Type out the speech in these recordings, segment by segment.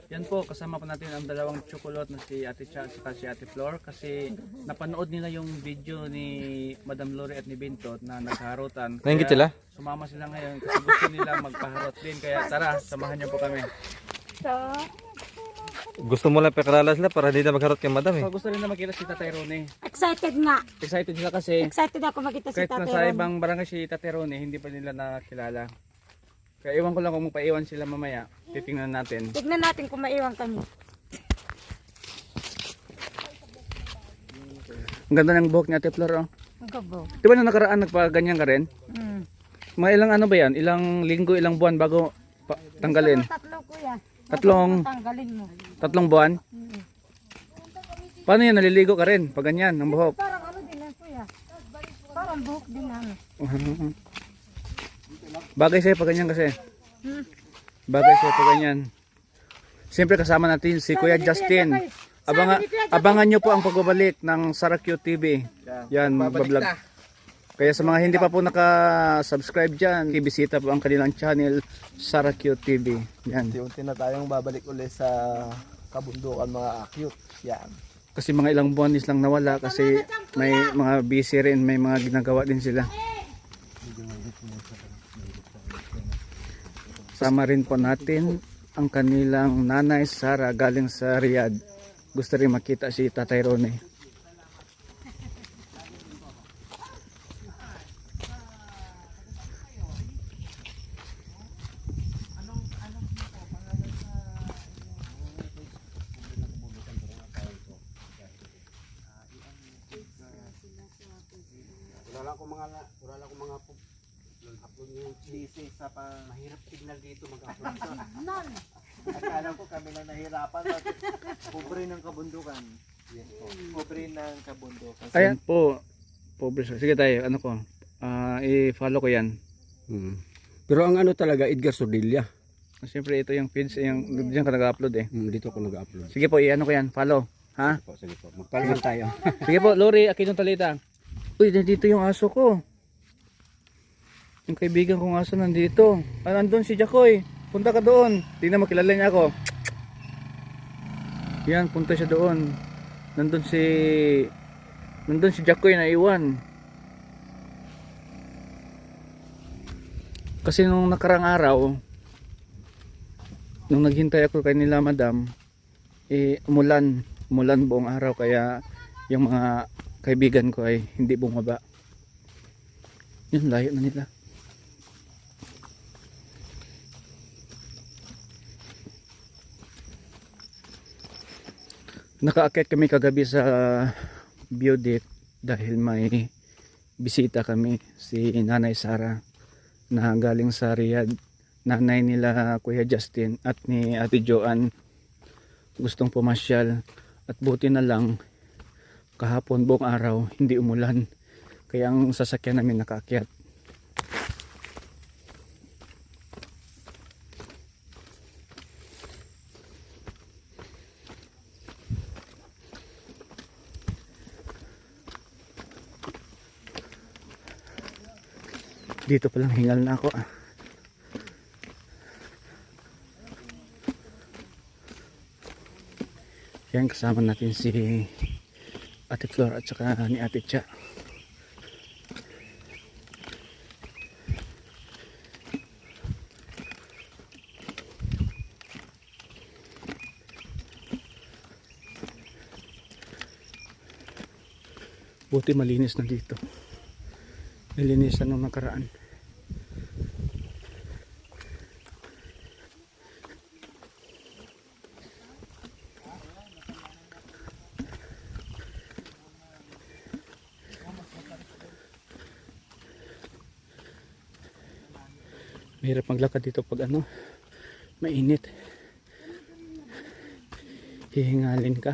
Yan po, kasama po natin ang dalawang tsukulot na si Ate Cha at si Ate Flor kasi napanood nila yung video ni Madam Lori at ni Bintot na naghaharutan. Nainggit sila? Sumama sila ngayon kasi gusto nila magpaharot din. Kaya tara, samahan niyo po kami. Gusto mo lang pakrala sila para di na magharot kay madam eh. So gusto rin na makita si Tatay Rone. Excited nga. Excited sila kasi Excited ako makita si kahit Tatay nasa Ron. ibang barangay si Tatay Rone, hindi pa nila nakilala. Kaya iwan ko lang kung magpaiwan sila mamaya. Titingnan natin. Tignan natin kung maiwan kami. Ang ganda ng buhok ni Ate Flor. Oh. Ang gabo. Di ba na nakaraan nagpaganyan ka rin? Mga ilang ano ba yan? Ilang linggo, ilang buwan bago tanggalin? Tatlo kuya. Tanggalin mo. 3 buwan? Paano yan? Naliligo ka rin pag ganyan ang buhok? Parang ano din yan kuya. Parang buhok din ano. Bagay sa'yo pag ganyan kasi. Bagay sa'yo pag ganyan. Siyempre kasama natin si Kuya Justin. Abangan nyo po ang pagbabalik ng Sarakyo TV. Yan, magbablog. Kaya sa mga hindi pa po naka-subscribe dyan, ibisita po ang kanilang channel, Sarakyo TV. Yan. Unti-unti na tayong babalik ulit sa kabundukan mga cute. Yan. Kasi mga ilang buwan lang nawala kasi may mga busy rin, may mga ginagawa din sila. Sama rin po natin ang kanilang nanay Sara galing sa Riyadh. Gusto rin makita si Tatay Rone. Wala ko mga upload yung GC sa mahirap signal dito mag-upload sa. Akala ko kami lang nahirapan at pobre ng kabundukan. Yes po. Pobre ng kabundukan. Ayan po. Pobre. Sige tayo, ano ko. I-follow ko yan. Pero ang ano talaga, Edgar Sordilla. Siyempre ito yung feeds, yung diyan ka nag-upload eh. Dito ako nag-upload. Sige po, i-ano ko yan. Follow. Ha? Sige po, magpalaman tayo. Sige po, Lori, Aquino Talita. Uy, nandito yung aso ko. Yung kaibigan kong aso nandito. Nandun si Jacoy. Punta ka doon. Tingnan mo, kilala niya ako. Yan, punta siya doon. Nandun si Jacoy na iwan. Kasi nung nakarang araw, nung naghintay ako kay nila madam, umulan buong araw kaya yung mga kaibigan ko ay hindi bumaba. Yun, layo na nila. Nakaakyat kami kagabi sa view deck dahil may bisita kami, si Nanay Sara na galing sa Riyadh. Nanay nila Kuya Justin at ni Ate Joanne gustong pumasyal at buti na lang kahapon buong araw hindi umulan kaya ang sasakyan namin nakaakyat. Dito palang hingal na ako ah. Yan, kasama natin si Ate Flor at saka ni Ate Cha. Buti malinis na dito. Nilinisan nung nakaraan. Mahirap maglakad dito pag mainit. Hihingalin ka.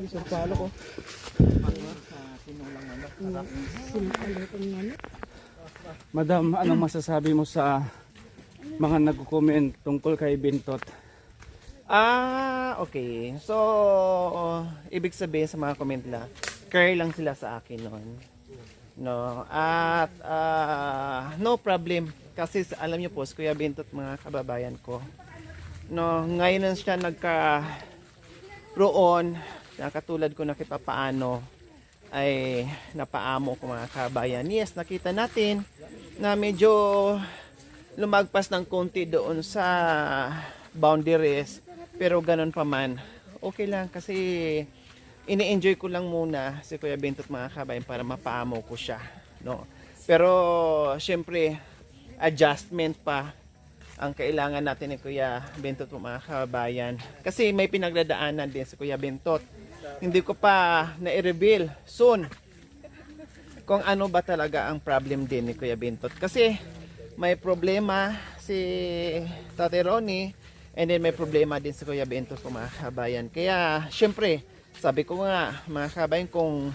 Isang palo ko. Sinukulit ang manok. Madam, anong masasabi mo sa mga nagko-comment tungkol kay Bintot? Okay. So, ibig sabihin sa mga comment na, care lang sila sa akin noon. No. At no problem kasi alam niyo po, si Kuya Bintot, mga kababayan ko. No, ngayon na siya roon, na katulad ko na paano ay napaamo ko, mga kababayan. Yes, nakita natin na medyo lumagpas ng konti doon sa boundaries, pero ganun pa man, okay lang kasi ini-enjoy ko lang muna si Kuya Bintot, mga kababayan, para mapaamo ko siya, no. Pero syempre adjustment pa ang kailangan natin ni Kuya Bintot, mga kababayan, kasi may pinagdadaanan din si Kuya Bintot. Hindi ko pa na-reveal soon kung ano ba talaga ang problem din ni Kuya Bintot, kasi may problema si Tate Ronnie, and then may problema din si Kuya Bintot, mga kababayan. Kaya syempre sabi ko nga, mga kababayan, kung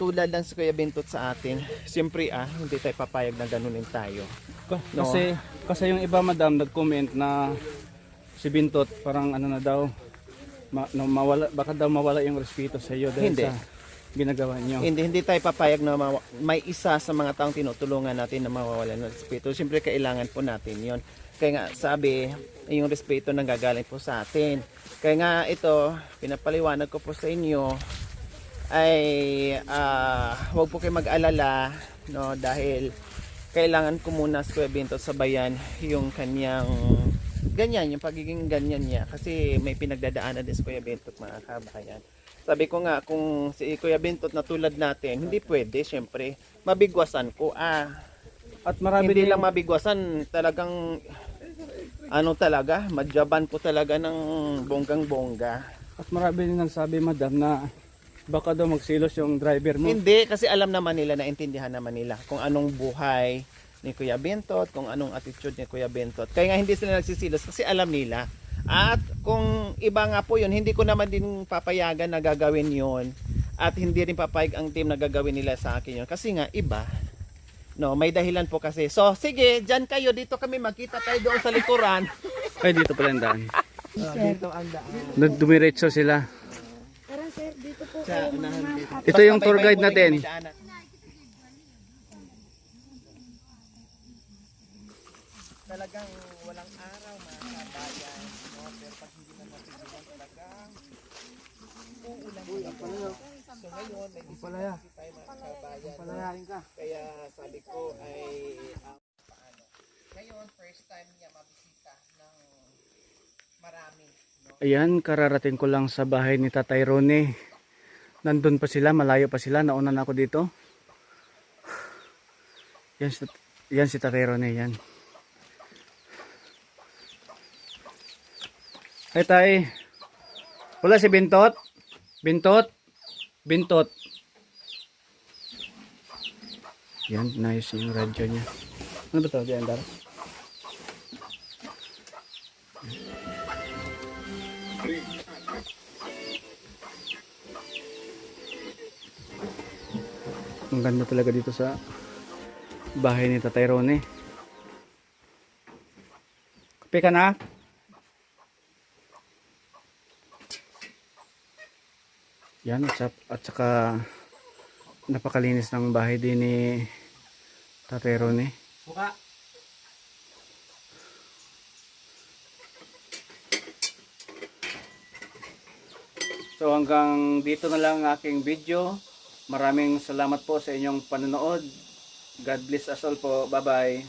tulad lang si Kuya Bintot sa atin, syempre hindi tayo papayag na ganunin tayo. No. Kasi yung iba, madam, nag-comment na si Bintot parang ano na daw, baka daw mawala yung respeto sa iyo dahil Hindi. sa ginagawa niyo. Hindi tayo papayag na may isa sa mga taong tinutulungan natin na mawawalan ng respeto. Siyempre kailangan po natin yon. Kaya nga sabi, yung respeto nang gagaling po sa atin. Kaya nga ito, pinapaliwanag ko po sa inyo ay huwag po kayo mag-alala, no, dahil kailangan ko muna si Kuya Bintot sabayan yung kanyang ganyan, yung pagiging ganyan niya, kasi may pinagdadaanan din si Kuya Bintot, mga kabayan. Sabi ko nga, kung si Kuya Bintot na tulad natin, hindi pwede, syempre mabigwasan ko. At marami Hindi din, lang mabigwasan, talagang ano talaga, madyaban ko talaga ng bonggang-bongga. at marami din nagsabi, madam, na baka daw magsilos yung driver mo. Hindi, kasi alam naman nila, naintindihan naman nila kung anong buhay ni Kuya Bintot, kung anong attitude ni Kuya Bintot. Kaya nga hindi sila nagsisilos kasi alam nila. At kung iba nga po yun, hindi ko naman din papayagan na gagawin yun. At hindi rin papayag ang team na gagawin nila sa akin yun. Kasi nga iba. No, may dahilan po kasi. So, sige, dyan kayo. Dito kami, magkita tayo doon sa likuran. Ay, dito pala ang daan. Dito ang daan. Nagdumiretso sila. Tara sir, dito po Sa unahan dito. Ito yung tour guide natin. Talagang walang araw, mga kabayan, no? Pero pag hindi na mapigilan, talagang uulan. So ngayon, may bisita kasi tayo, mga kabayan, no? Kaya sabi ko ay paano. Ngayon, first time niya mabisita ng marami, no? Ayan, kararating ko lang sa bahay ni Tatay Ronnie. Nandun pa sila, malayo pa sila. Nauna na ako dito. Yan si Tatay Ronnie, yan. Ay, tay. Wala si Bintot? Bintot? Bintot. Yan, nice yung radyo niya. Ano ba ito? Diyan, Dar? Ang ganda talaga dito sa bahay ni Tatay Ronnie. Kape ka na? Yan, at saka napakalinis ng bahay din ni Tatay Ronnie. Buka. So hanggang dito na lang ang aking video. Maraming salamat po sa inyong panonood. God bless us all po. Bye bye.